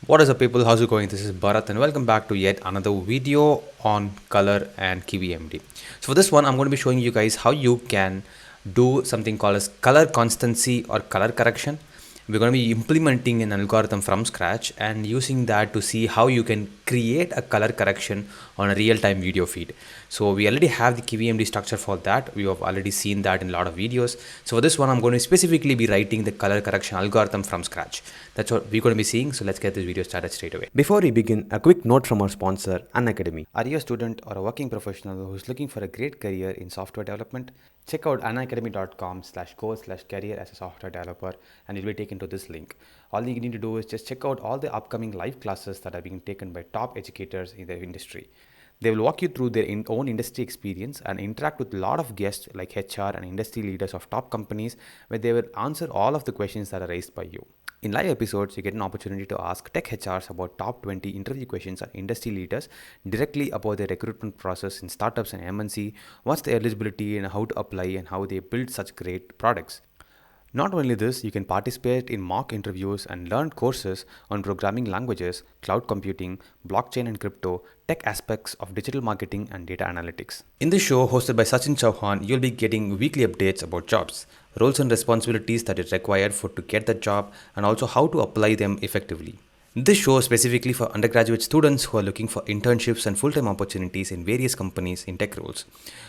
What is up, people? How's it going? This is Bharat and welcome back to yet another video on color and KiwiMD. So for this one, I'm going to be showing you guys how you can do something called as color constancy or color correction. We're going to be implementing an algorithm from scratch and using that to see how you can create a color correction on a real-time video feed. So we already have the KiwiMD structure for that. We have already seen that in a lot of videos. So for this one, I'm going to specifically be writing the color correction algorithm from scratch. That's what we're going to be seeing. So let's get this video started straight away. Before we begin, a quick note from our sponsor, Unacademy. Are you a student or a working professional who's looking for a great career in software development? Check out unacademy.com/course/career as a software developer and you'll be taken to this link. All you need to do is just check out all the upcoming live classes that are being taken by top educators in their industry. They will walk you through their own industry experience and interact with a lot of guests like HR and industry leaders of top companies where they will answer all of the questions that are raised by you. In live episodes, you get an opportunity to ask tech HRs about top 20 interview questions and industry leaders directly about their recruitment process in startups and MNC, what's the eligibility and how to apply and how they build such great products. Not only this, you can participate in mock interviews and learn courses on programming languages, cloud computing, blockchain and crypto, tech aspects of digital marketing and data analytics. In this show, hosted by Sachin Chauhan, you'll be getting weekly updates about jobs, roles and responsibilities that is required for to get the job, and also how to apply them effectively. This show is specifically for undergraduate students who are looking for internships and full-time opportunities in various companies in tech roles.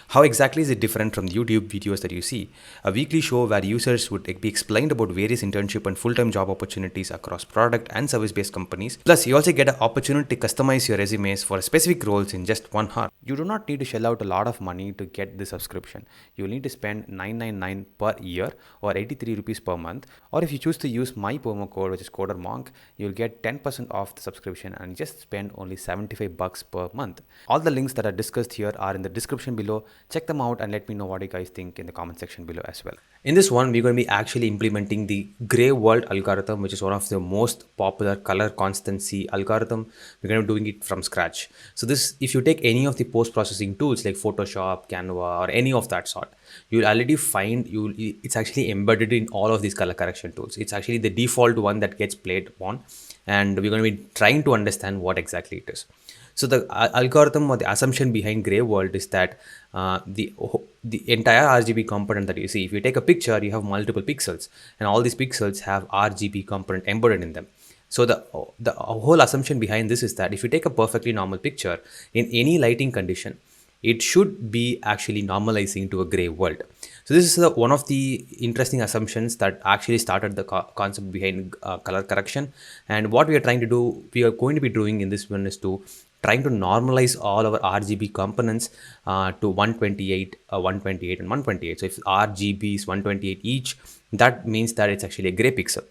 How exactly is it different from the YouTube videos that you see? A weekly show where users would be explained about various internship and full-time job opportunities across product and service-based companies. Plus, you also get an opportunity to customize your resumes for specific roles in just 1 hour. You do not need to shell out a lot of money to get the subscription. You will need to spend $999 per year or 83 rupees per month. Or if you choose to use my promo code, which is CoderMonk, you'll get 10% off the subscription and just spend only $75 per month. All the links that are discussed here are in the description below. Check them out and let me know what you guys think in the comment section below as well. In this one, we're going to be actually implementing the gray world algorithm, which is one of the most popular color constancy algorithm. We're going to be doing it from scratch. So this, if you take any of the post-processing tools like Photoshop, Canva, or any of that sort, you'll already find it's actually embedded in all of these color correction tools. It's actually the default one that gets played upon, and we're going to be trying to understand what exactly it is. So the algorithm or the assumption behind gray world is that the entire RGB component that you see, if you take a picture, you have multiple pixels and all these pixels have RGB component embedded in them. So the whole assumption behind this is that if you take a perfectly normal picture in any lighting condition, it should be actually normalizing to a gray world. So this is one of the interesting assumptions that actually started the concept behind color correction. And what we are trying to do, we are going to be doing in this one is to trying to normalize all our RGB components to 128, 128 and 128. So if RGB is 128 each, that means that it's actually a gray pixel.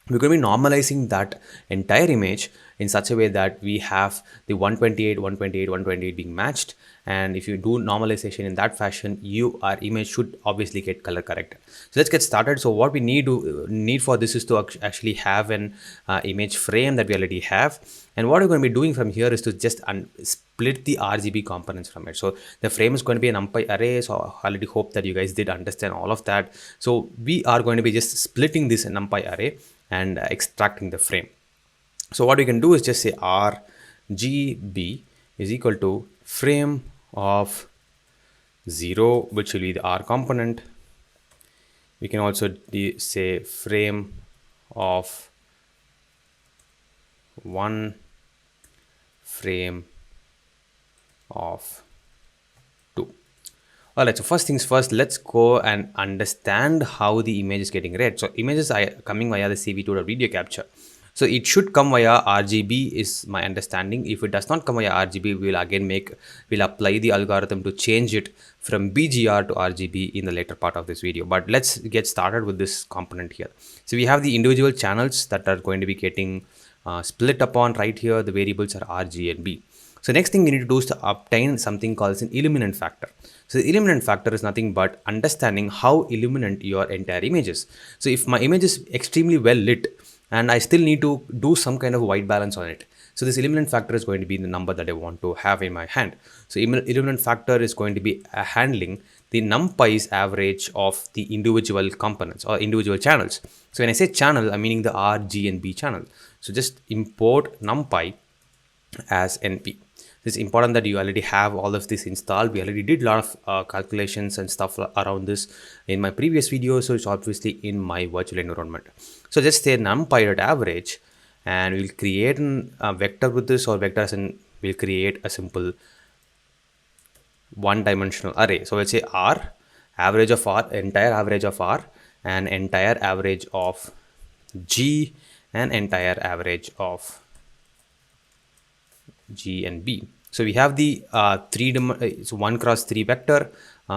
We're going to be normalizing that entire image in such a way that we have the 128, 128, 128 being matched. And if you do normalization in that fashion, our image should obviously get color corrected. So let's get started. So what we need for this is to actually have an image frame that we already have. And what we're going to be doing from here is to just split the RGB components from it. So the frame is going to be an NumPy array. So I already hope that you guys did understand all of that. So we are going to be just splitting this NumPy array and extracting the frame. So what we can do is just say RGB is equal to frame of 0, which will be the R component. We can also say frame of 1, frame of 2. All right, so first things first, let's go and understand how the image is getting read. So images are coming via the CV2 video capture. So it should come via RGB is my understanding. If it does not come via RGB, we'll apply the algorithm to change it from BGR to RGB in the later part of this video. But let's get started with this component here. So we have the individual channels that are going to be getting split upon right here. The variables are R, G and B. So next thing we need to do is to obtain something called an illuminant factor. So the illuminant factor is nothing but understanding how illuminant your entire image is. So if my image is extremely well lit and I still need to do some kind of white balance on it, so this illuminant factor is going to be the number that I want to have in my hand. So illuminant factor is going to be handling the NumPy's average of the individual components or individual channels. So when I say channel, I'm meaning the R, G and B channel. So just import NumPy as NP. It's important that you already have all of this installed. We already did a lot of calculations and stuff around this in my previous video, so it's obviously in my virtual environment. So just say numpy.average, and we'll create a vector with this, or vectors, and we'll create a simple one-dimensional array. So let's say R, average of R, entire average of R, and entire average of G, and entire average of G and B. So we have the it's 1 cross 3 vector,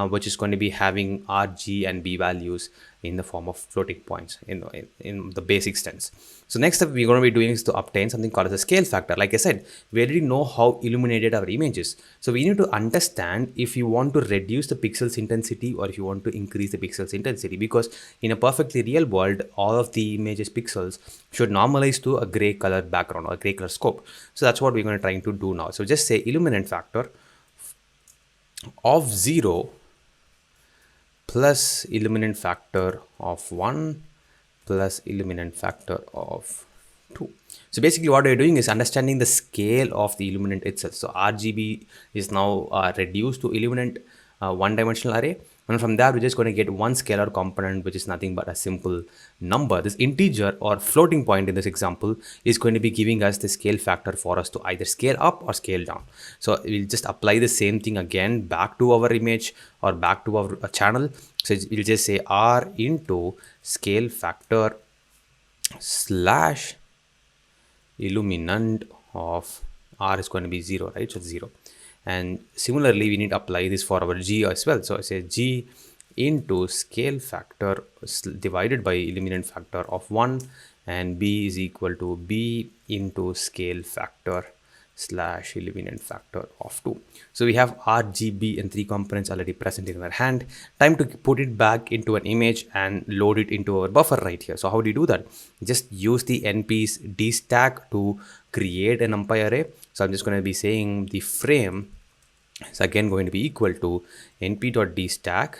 which is going to be having R, G, and B values in the form of floating points in the basic sense. So next step we're going to be doing is to obtain something called as a scale factor. Like I said, we already know how illuminated our image is. So we need to understand if you want to reduce the pixels intensity or if you want to increase the pixels intensity, because in a perfectly real world, all of the images pixels should normalize to a gray color background or gray color scope. So that's what we're going to try to do now. So just say illuminant factor of 0 plus illuminant factor of 1 plus illuminant factor of 2. So basically what we're doing is understanding the scale of the illuminant itself. So RGB is now reduced to illuminant one-dimensional array, and from there we're just going to get one scalar component, which is nothing but a simple number. This integer or floating point in this example is going to be giving us the scale factor for us to either scale up or scale down. So we'll just apply the same thing again back to our image or back to our channel. So we'll just say R into scale factor slash illuminant of R is going to be 0, right? So 0. And similarly, we need to apply this for our G as well. So I say G into scale factor divided by illuminant factor of 1, and B is equal to B into scale factor slash illuminant factor of 2. So we have RGB and 3 components already present in our hand. Time to put it back into an image and load it into our buffer right here. So how do you do that? Just use the np's dstack to create an NumPy array. So I'm just going to be saying the frame is again going to be equal to np.dstack,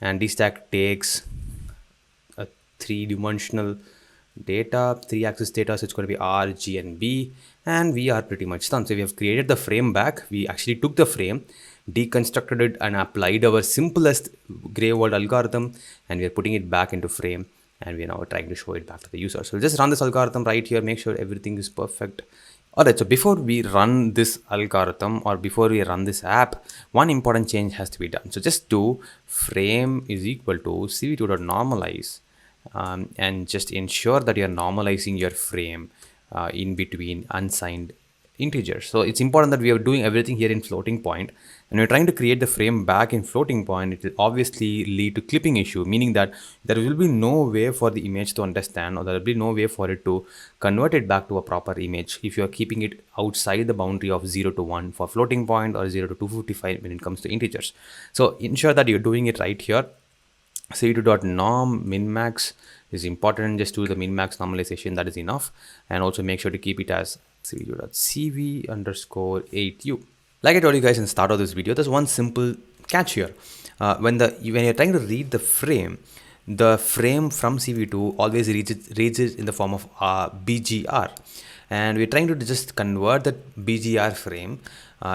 and dstack takes a 3-dimensional data, 3-axis data, so it's going to be R, G, and B, and we are pretty much done. So we have created the frame back. We actually took the frame, deconstructed it, and applied our simplest gray world algorithm, and we are putting it back into frame, and we are now trying to show it back to the user. So we'll just run this algorithm right here, make sure everything is perfect. Alright, so before we run this algorithm or before we run this app, one important change has to be done. So just do frame is equal to cv2.normalize, and just ensure that you're normalizing your frame in between unsigned integers. So it's important that we are doing everything here in floating point, and we're trying to create the frame back in floating point. It will obviously lead to clipping issue, meaning that there will be no way for the image to understand, or there will be no way for it to convert it back to a proper image if you are keeping it outside the boundary of 0 to 1 for floating point or 0 to 255 when it comes to integers. So ensure that you're doing it right here. cv2.norm minmax is important. Just do the minmax normalization, that is enough, and also make sure to keep it as cv2.cv_8u. Like I told you guys in the start of this video, there's one simple catch here. When you're trying to read the frame from cv2 always reads it in the form of bgr, and we're trying to just convert that bgr frame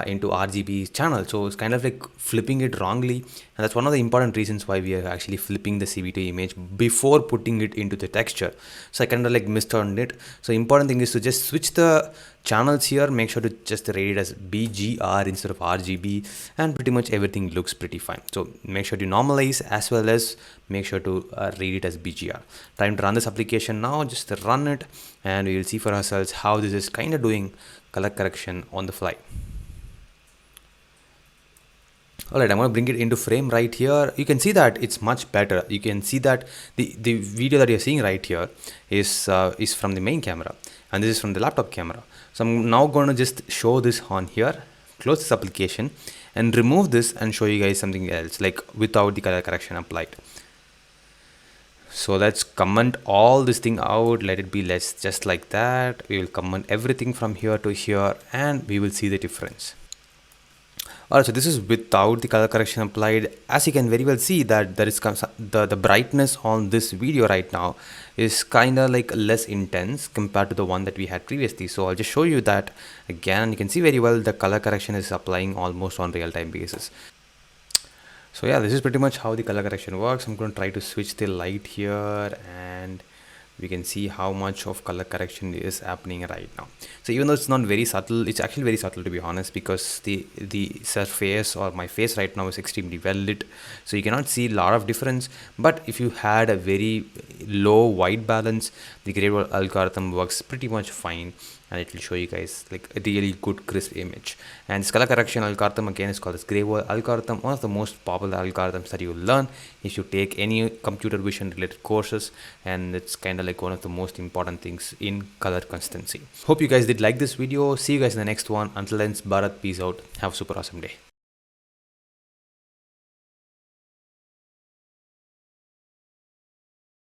into RGB channel. So it's kind of like flipping it wrongly, and that's one of the important reasons why we are actually flipping the cv2 image before putting it into the texture. So I kind of like misturned it. So important thing is to just switch the channels here, make sure to just rate it as BGR instead of RGB, and pretty much everything looks pretty fine. So make sure to normalize as well as make sure to read it as BGR. Time to run this application now. Just run it, and we will see for ourselves how this is kind of doing color correction on the fly. Alright, I'm going to bring it into frame right here. You can see that it's much better. You can see that the video that you're seeing right here is from the main camera, and this is from the laptop camera. So I'm now going to just show this on here, close this application, and remove this and show you guys something else, like without the color correction applied. So let's comment all this thing out, let it be less just like that. We will comment everything from here to here, and we will see the difference. Alright, so this is without the color correction applied. As you can very well see that there is the brightness on this video right now is kind of like less intense compared to the one that we had previously. So I'll just show you that again. You can see very well the color correction is applying almost on real-time basis. So yeah, this is pretty much how the color correction works. I'm going to try to switch the light here, and we can see how much of color correction is happening right now. So even though it's not very subtle, it's actually very subtle, to be honest, because the surface or my face right now is extremely well lit, so you cannot see a lot of difference. But if you had a very low white balance, the gray wall algorithm works pretty much fine, and it will show you guys like a really good crisp image. And this color correction algorithm again is called this gray wall algorithm, one of the most popular algorithms that you will learn if you take any computer vision related courses, and it's kind of like one of the most important things in color consistency. Hope you guys did like this video. See you guys in the next one. Until then, it's Bharat, peace out, have a super awesome day.